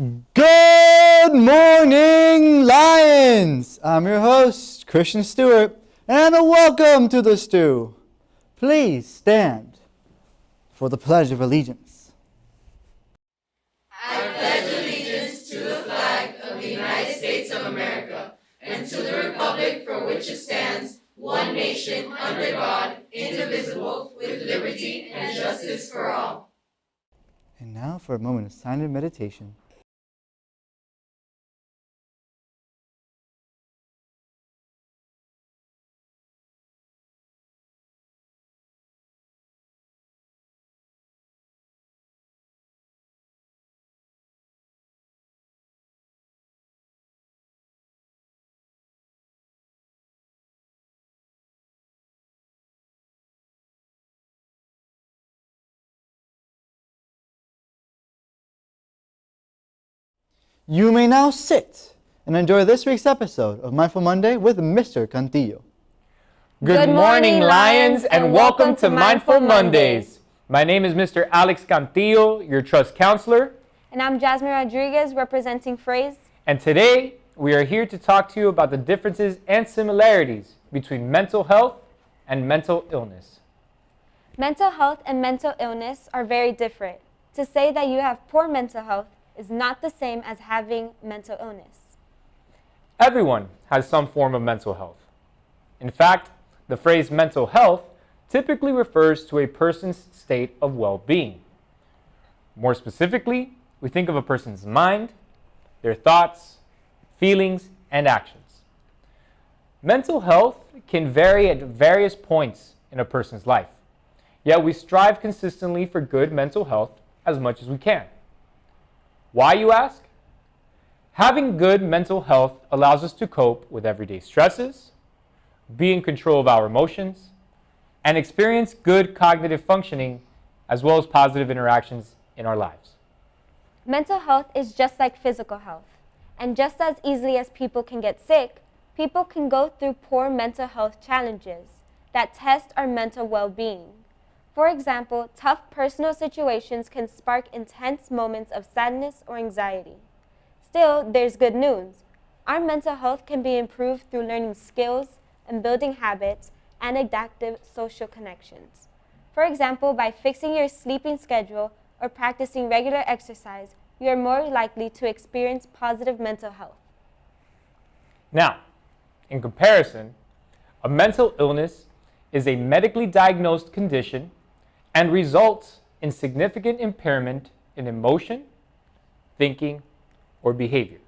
Good morning, Lions! I'm your host, Christian Stewart, and welcome to the Stew. Please stand for the Pledge of Allegiance. I pledge allegiance to the flag of the United States of America and to the republic for which it stands, one nation, under God, indivisible, with liberty and justice for all. And now for a moment of silent meditation. You may now sit and enjoy this week's episode of Mindful Monday with Mr. Cantillo. Good morning, Lions, and welcome to Mindful Mondays. My name is Mr. Alex Cantillo, your trust counselor. And I'm Jasmine Rodriguez, representing Phrase. And today, we are here to talk to you about the differences and similarities between mental health and mental illness. Mental health and mental illness are very different. To say that you have poor mental health is not the same as having mental illness. Everyone has some form of mental health. In fact, the phrase mental health typically refers to a person's state of well-being. More specifically, we think of a person's mind, their thoughts, feelings, and actions. Mental health can vary at various points in a person's life, yet we strive consistently for good mental health as much as we can. Why, you ask? Having good mental health allows us to cope with everyday stresses, be in control of our emotions, and experience good cognitive functioning as well as positive interactions in our lives. Mental health is just like physical health. And just as easily as people can get sick, people can go through poor mental health challenges that test our mental well-being. For example, tough personal situations can spark intense moments of sadness or anxiety. Still, there's good news. Our mental health can be improved through learning skills and building habits and adaptive social connections. For example, by fixing your sleeping schedule or practicing regular exercise, you are more likely to experience positive mental health. Now, in comparison, a mental illness is a medically diagnosed condition and results in significant impairment in emotion, thinking, or behavior.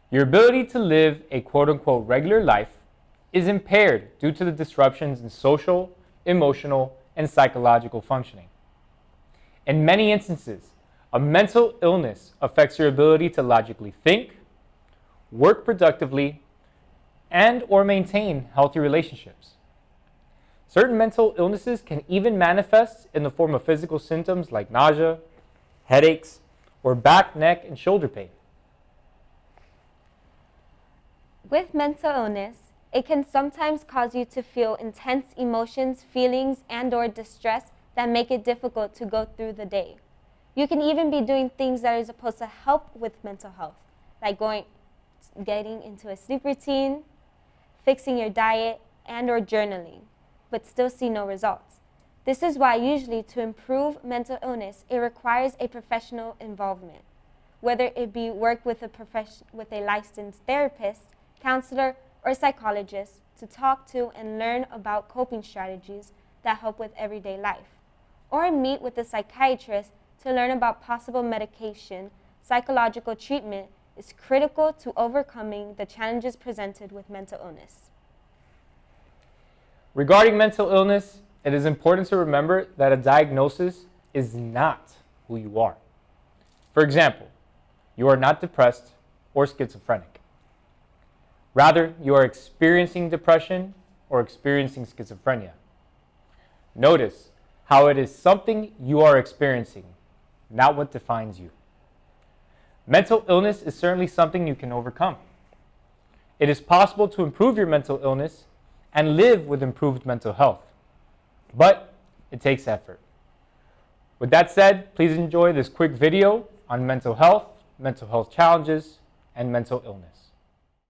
Your ability to live a quote-unquote regular life is impaired due to the disruptions in social, emotional, and psychological functioning. In many instances, a mental illness affects your ability to logically think, work productively, and or maintain healthy relationships. Certain mental illnesses can even manifest in the form of physical symptoms like nausea, headaches, or back, neck, and shoulder pain. With mental illness, it can sometimes cause you to feel intense emotions, feelings, and or distress that make it difficult to go through the day. You can even be doing things that are supposed to help with mental health, like getting into a sleep routine, fixing your diet, and or journaling, but still see no results. This is why usually to improve mental illness, it requires a professional involvement, whether it be work with a licensed therapist, counselor, or psychologist to talk to and learn about coping strategies that help with everyday life, or meet with a psychiatrist to learn about possible medication. Psychological treatment is critical to overcoming the challenges presented with mental illness. Regarding mental illness, it is important to remember that a diagnosis is not who you are. For example, you are not depressed or schizophrenic. Rather, you are experiencing depression or experiencing schizophrenia. Notice how it is something you are experiencing, not what defines you. Mental illness is certainly something you can overcome. It is possible to improve your mental illness and live with improved mental health, but it takes effort. With that said, please enjoy this quick video on mental health, mental health challenges, and mental illness.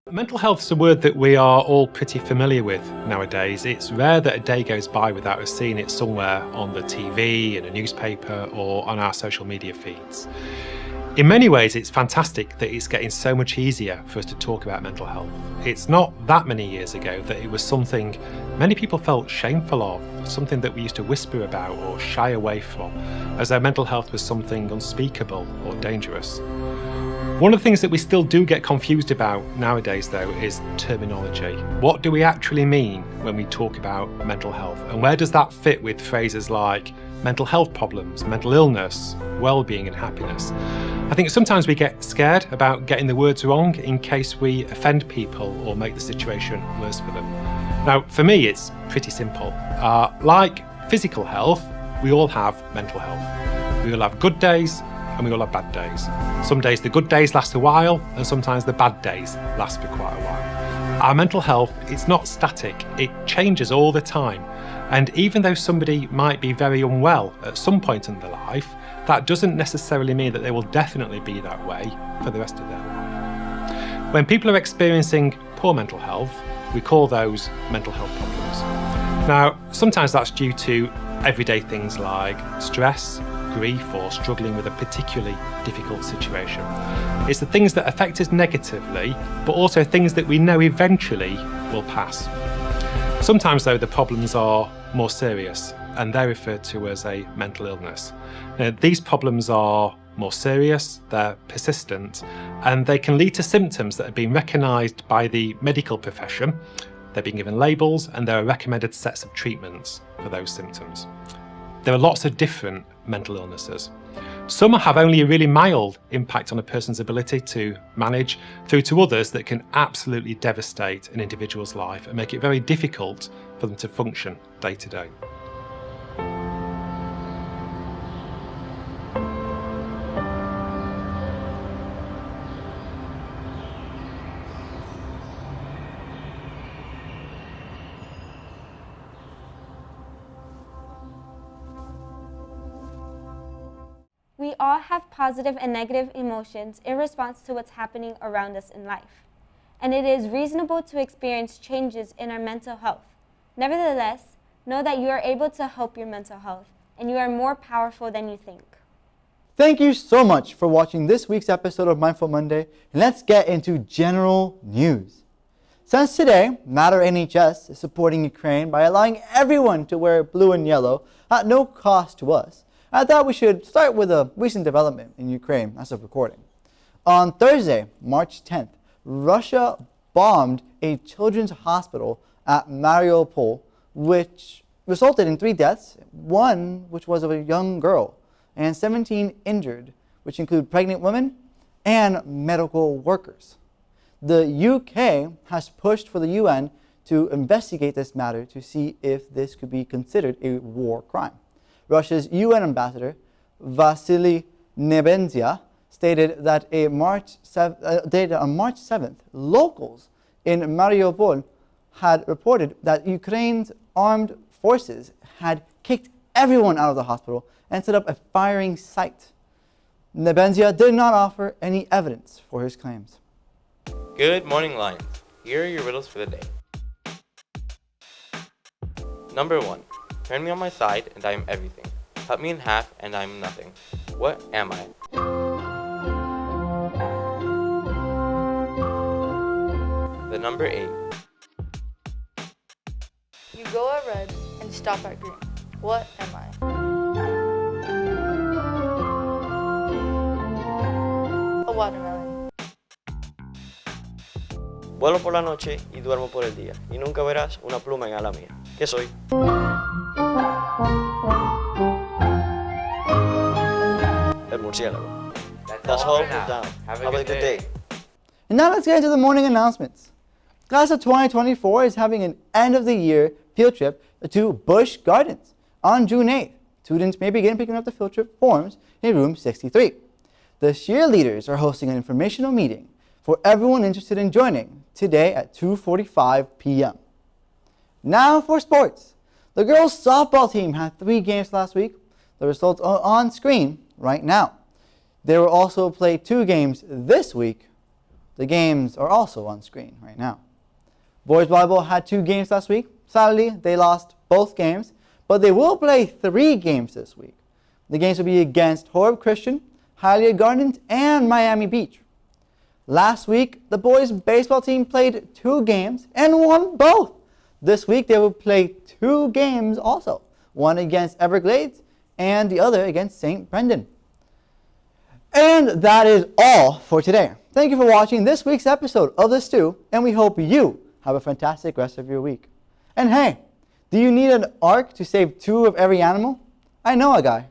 Mental health is a word that we are all pretty familiar with nowadays. It's rare that a day goes by without us seeing it somewhere on the TV, in a newspaper, or on our social media feeds. In many ways, it's fantastic that it's getting so much easier for us to talk about mental health. It's not that many years ago that it was something many people felt shameful of, something that we used to whisper about or shy away from, as though mental health was something unspeakable or dangerous. One of the things that we still do get confused about nowadays, though, is terminology. What do we actually mean when we talk about mental health? And where does that fit with phrases like mental health problems, mental illness, well-being and happiness? I think sometimes we get scared about getting the words wrong in case we offend people or make the situation worse for them. Now, for me, it's pretty simple. Like physical health, we all have mental health. We all have good days and we all have bad days. Some days the good days last a while and sometimes the bad days last for quite a while. Our mental health, it's not static, it changes all the time. And even though somebody might be very unwell at some point in their life, that doesn't necessarily mean that they will definitely be that way for the rest of their life. When people are experiencing poor mental health, we call those mental health problems. Now, sometimes that's due to everyday things like stress, grief, or struggling with a particularly difficult situation. It's the things that affect us negatively, but also things that we know eventually will pass. Sometimes, though, the problems are more serious, and they're referred to as a mental illness. Now, these problems are more serious, they're persistent, and they can lead to symptoms that have been recognised by the medical profession. They're being given labels, and there are recommended sets of treatments for those symptoms. There are lots of different mental illnesses. Some have only a really mild impact on a person's ability to manage, through to others that can absolutely devastate an individual's life and make it very difficult for them to function day to day. We all have positive and negative emotions in response to what's happening around us in life. And it is reasonable to experience changes in our mental health. Nevertheless, know that you are able to help your mental health, and you are more powerful than you think. Thank you so much for watching this week's episode of Mindful Monday, and let's get into general news. Since today, Matter NHS is supporting Ukraine by allowing everyone to wear blue and yellow at no cost to us, I thought we should start with a recent development in Ukraine as of recording. On Thursday, March 10th, Russia bombed a children's hospital at Mariupol, which resulted in 3 deaths, one which was of a young girl, and 17 injured, which include pregnant women and medical workers. The UK has pushed for the UN to investigate this matter to see if this could be considered a war crime. Russia's UN ambassador, Vasily Nebenzia, stated that on March 7th, locals in Mariupol had reported that Ukraine's armed forces had kicked everyone out of the hospital and set up a firing site. Nebenzia did not offer any evidence for his claims. Good morning, Lions. Here are your riddles for the day. Number 1. Turn me on my side and I am everything. Cut me in half and I am nothing. What am I? The number 8. You go at red and stop at green. What am I? A watermelon. Vuelo por la noche y duermo por el día, y nunca verás una pluma en ala mía. ¿Qué soy? El murciélago. That's all for now. Have a good day. And now let's get into the morning announcements. Class of 2024 is having an end-of-the-year field trip to Busch Gardens on June 8th. Students may begin picking up the field trip forms in room 63. The cheerleaders are hosting an informational meeting for everyone interested in joining today at 2:45 p.m. Now for sports. The girls softball team had 3 games last week. The results are on screen right now. They will also play 2 games this week. The games are also on screen right now. Boys volleyball had 2 games last week. Sadly, they lost both games, but they will play 3 games this week. The games will be against Horeb Christian, Hialeah Gardens, and Miami Beach. Last week, the boys baseball team played 2 games and won both. This week, they will play 2 games also, one against Everglades and the other against St. Brendan. And that is all for today. Thank you for watching this week's episode of The Stew, and we hope you have a fantastic rest of your week. And hey, do you need an ark to save 2 of every animal? I know a guy.